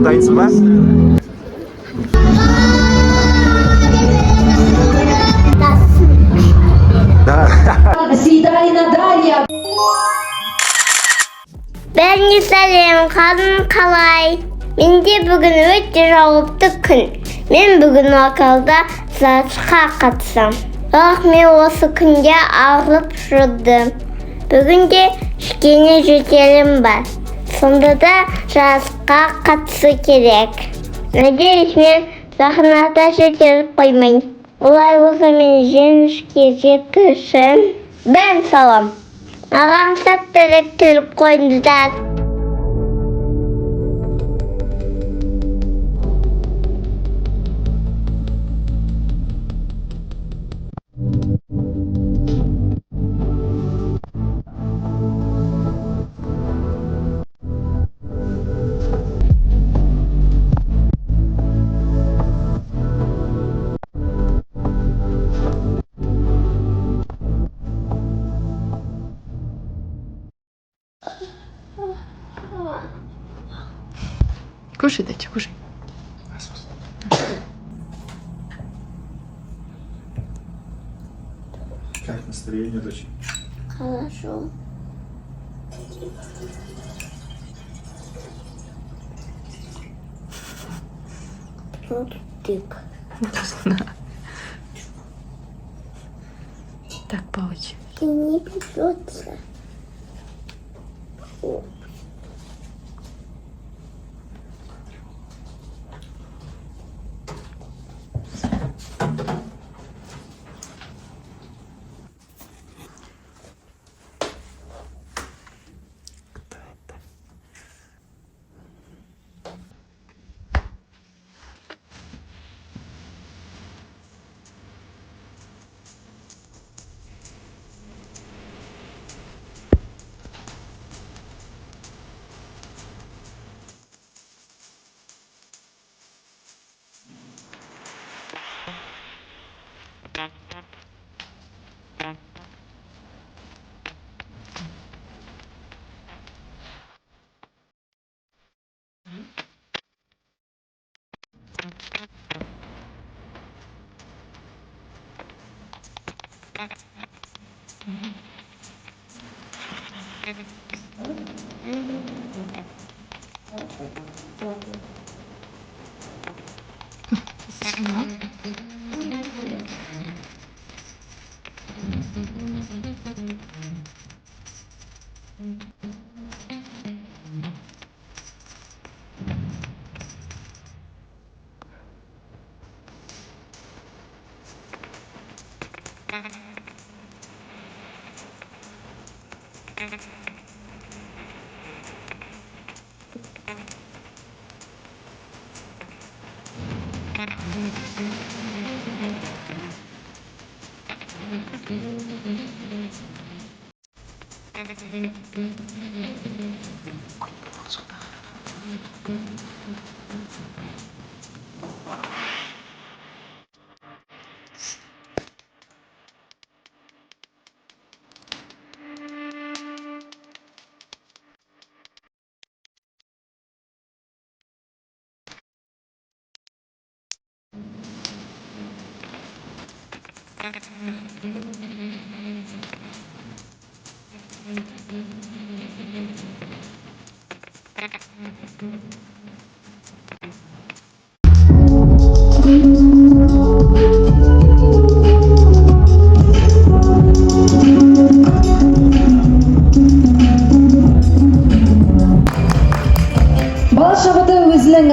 Dayınsın ba? Ben Yüselim, kadın kalay. Mende bugün öte жауапты күн. Мен бүгін вокалда жарысқа қатысам. Бірақ мен осы күнде ағылып жүрдім. Бүгінде кішкене жөтелім бар. Сонда да жарысқа қатысу керек. Надеюсь, мен сахнада жөтеліп қоймайын. Олай болса мен жеңіске жету үшін бән салам. Маған сәттілік тілеп қойыңыздар. Кушай, доча, кушай. Как настроение, дочь? Хорошо. Вот тык. Так, по очереди. Ты не придется.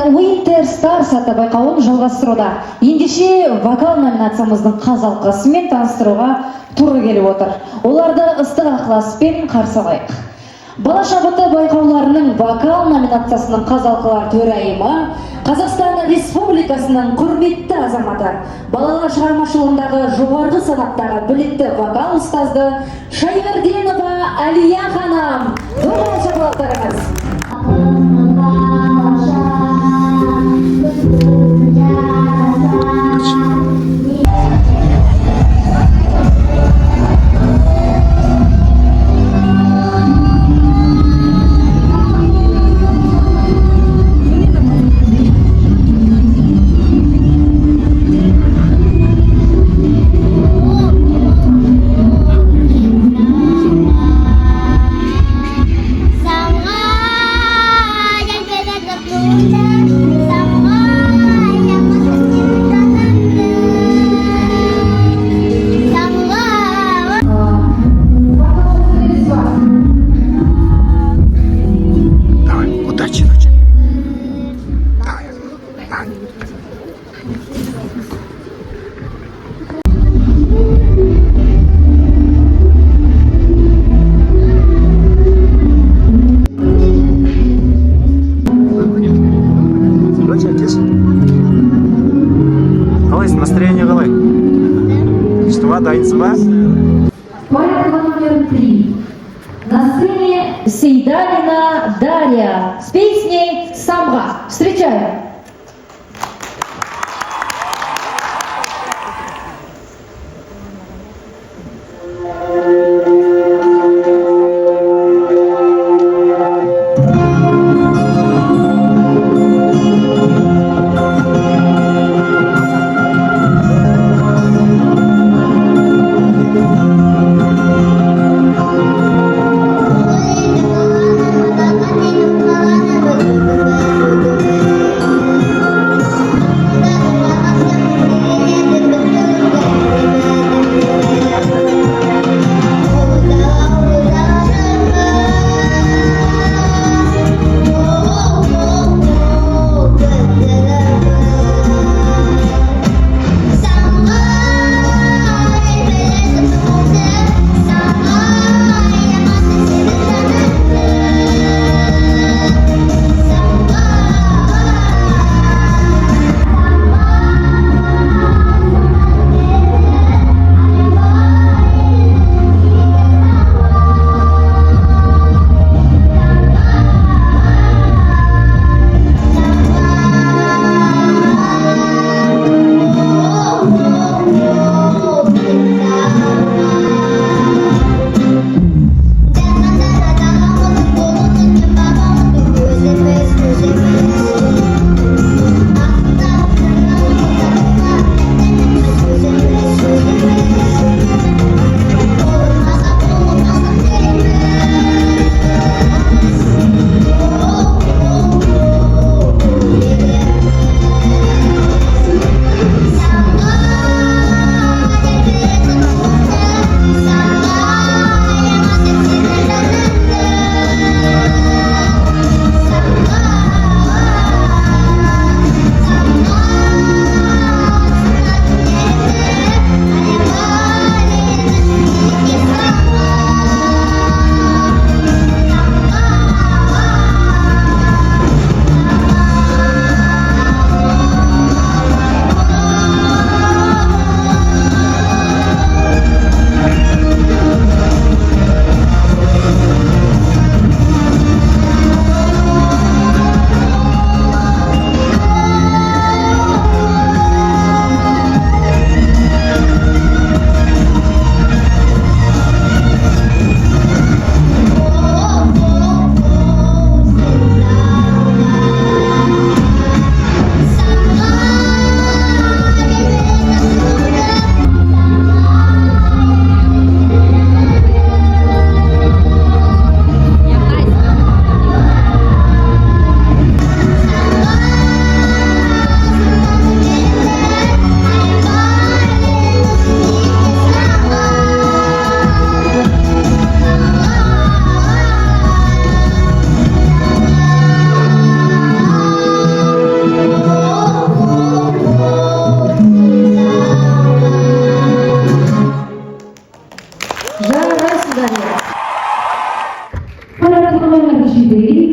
Winter Stars атты байқауын жалғастыруда. Ендеше вокал номинациямыздың қазалқасымен таныстыруға тура келіп отыр. Оларды ыстық ықыласпен қарсы алайық. Бала шабыты байқауларының вокал номинациясының қазалқылар төрайымы, Қазақстан Республикасының құрметті азаматы, балалар шығармашылығындағы жоғарғы санаттағы білікті вокал ұстазы Шайверденова Алия ханым. Доғал шапалақтарыңыз. дайынсың ба? Порядок номер 3. На сцене Сейдалина Дарья с песней «Самга». Встречаем!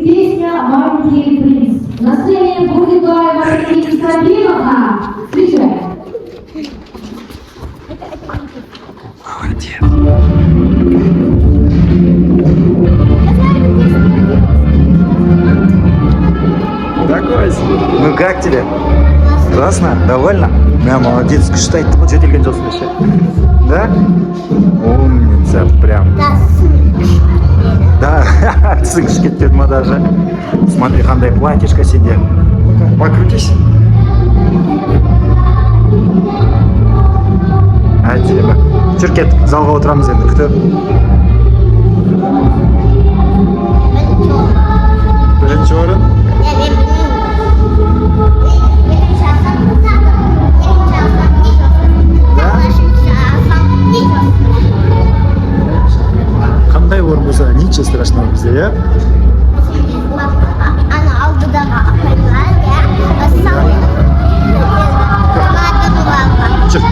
Песня «Маленький принц». На сцене будет Мария Сабиновна. Встречаем. Такой. Ну как тебе? Классно? Довольна? Да, молодец. Что это? Вот житель гонжался еще. Да? Умница, прям. Да, сыгшь кетет мы даже. Смотри, қандай платьишко сенде. Покрутись. Әдемі. Жүр кет, залға отырамыз енді күтіп. Бірінші орын? Қандай орын болса, ничего страшного бізде, иә? Ана алдыдағы апайлар, Жүр.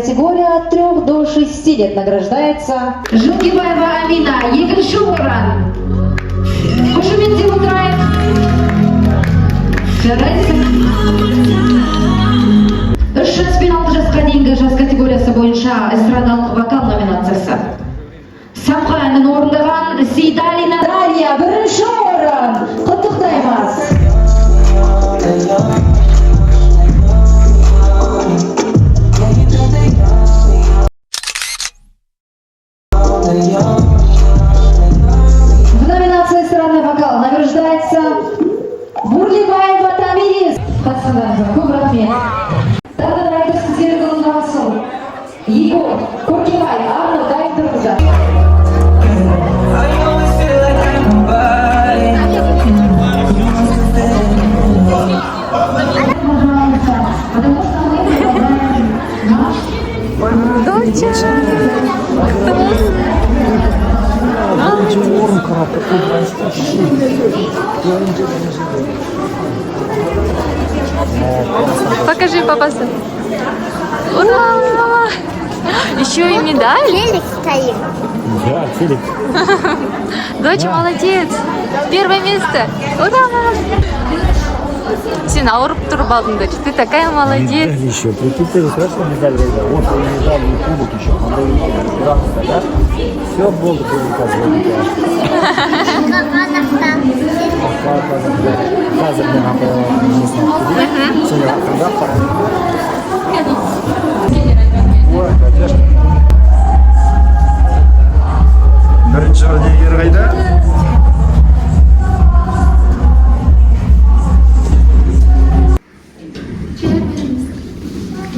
категория от 3 до 6 лет награждается Жылгибаева Амина, екінші орын. Қошеметтеп отырайық. Жарайсың. 3 жас пен 6 жасқа дейінгі жас категориясы бойынша эстрадалық вокал номинациясы. Самға әнін орындаған Сейдалина Дарья, бірінші орын. Құттықтаймыз. В номинации «Эстрадный вокал» награждается Бурлибаева Тамирис. Қатысыңдарыңызға көп рахмет. Тағы да айтып сіздерді қылындамасын. Егор, Көркебай, Арны, дайын тұрғыздар. Покажи, папасы. Ура! Еще и медаль. Телек стоит. Да, Филипп. Доча, молодец. Первое место. Ура! Сен ауырып тұрып алдың, дочь. Ты такая молодец. Еще, прикинь, ты хорошо медаль выиграл. Вот медаль и кубок еще. Да? Все болды, ты указываешь. Қазір мен несін сені ақырдап бірінші жүлдегер қайда?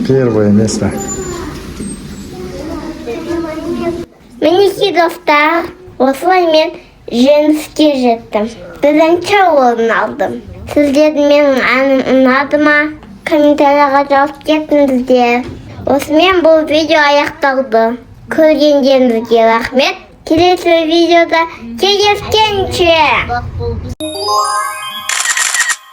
Первое место. Мінеки достар, осылай мен жеңіске жеттім. Бірінші орын алдым. Сіздердің менің әнім ұнады ма? Комментарияға жазып кетіңіздер. Осымен бұл видео аяқталды. Көргендеріңізге рахмет. Келесі видеода кездескенше.